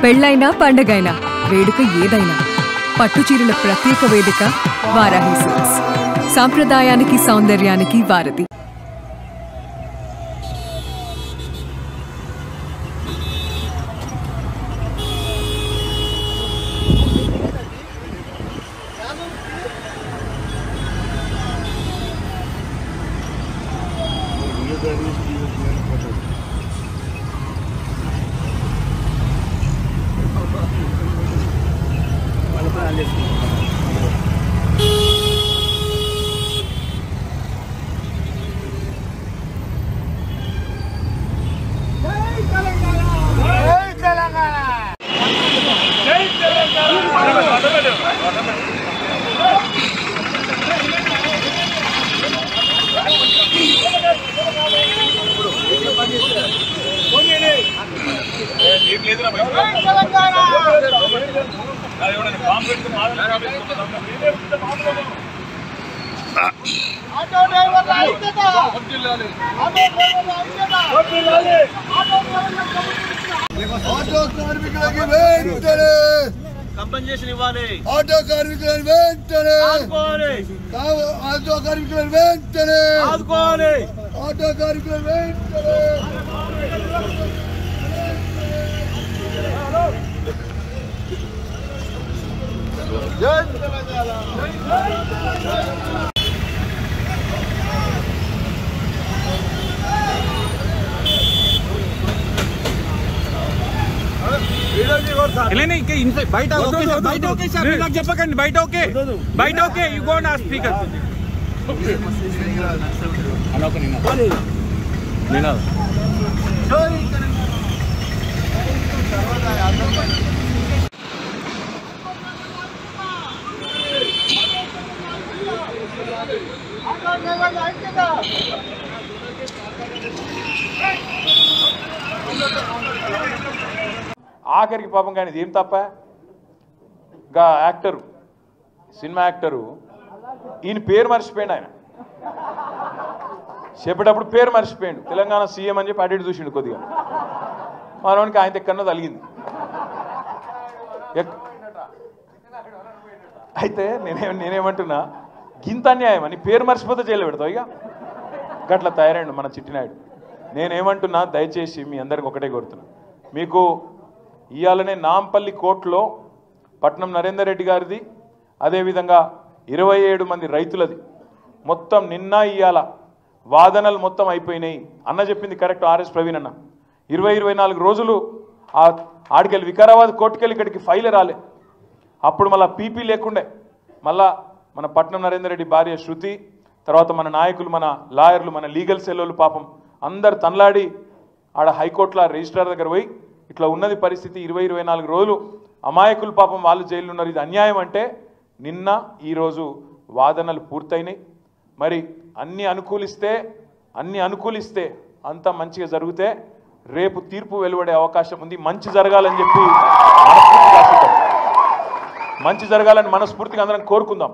పెళ్ళైనా పండగైనా వేడుక ఏదైనా పట్టుచీరల ప్రత్యేక వేదిక వారాహి సిల్క్స్. సాంప్రదాయానికి సౌందర్యానికి వారధి. కంపెన్సేషన్ ఇవ్వాలి. ఆటో కార్మికులను వెంటనే ఆదుకోవాలి. ఆటో కార్మికులను వెంటనే ఆదుకోవాలి. ఆటో కార్మికులను వెంటనే జై తెలంగాణ. బయట ఓకే సార్, నాకు చెప్పకండి. బయట ఓకే, బయట ఓకే. యు గో నా స్పీకర్. ఆఖరికి పాపం కానీ ఏం తప్ప ఇంకా యాక్టరు, సినిమా యాక్టరు, ఈయన పేరు మర్చిపోయాడు. ఆయన చెప్పేటప్పుడు పేరు మర్చిపోయాడు. తెలంగాణ సీఎం అని చెప్పి అటు ఇటు చూసిండు కొద్దిగా. మనోనికి ఆయన ఎక్కడో తలిగింది. అయితే నేనేమంటున్నా, గింత అన్యాయం అని పేరు మర్చిపోతే జైలు పెడతావు. ఇక గట్ల తయారైండు మన చిట్టినాయుడు. నేనేమంటున్నా, దయచేసి మీ అందరికి ఒకటే కోరుతున్నా, మీకు ఇవాళనే నాంపల్లి కోర్టులో పట్నం నరేందర్ రెడ్డి గారిది, అదేవిధంగా 27 మంది రైతులది మొత్తం నిన్న ఇవాళ వాదనలు మొత్తం అయిపోయినాయి. అన్న చెప్పింది కరెక్ట్. ఆర్ఎస్ ప్రవీణ్ అన్న 24 రోజులు ఆడికెళ్ళి వికారాబాద్ కోర్టుకెళ్ళి ఇక్కడికి ఫైల్ రాలే. అప్పుడు మళ్ళీ పీపీ లేకుండే. మళ్ళా మన పట్నం నరేందర్ రెడ్డి భార్య శృతి, తర్వాత మన నాయకులు, మన లాయర్లు, మన లీగల్ సెల్లోళ్ళు పాపం అందరు తనలాడి ఆడ హైకోర్టులో రిజిస్ట్రార్ దగ్గర పోయి ఇట్లా ఉన్నది పరిస్థితి, 24 రోజులు అమాయకులు పాపం వాళ్ళు జైలు ఉన్నారు, ఇది అన్యాయం అంటే నిన్న ఈరోజు వాదనలు పూర్తయినాయి. మరి అన్నీ అనుకూలిస్తే అంతా మంచిగా జరిగితే రేపు తీర్పు వెలువడే అవకాశం ఉంది. మంచి జరగాలని చెప్పి మనస్ఫూర్తిగా అందరం కోరుకుందాం.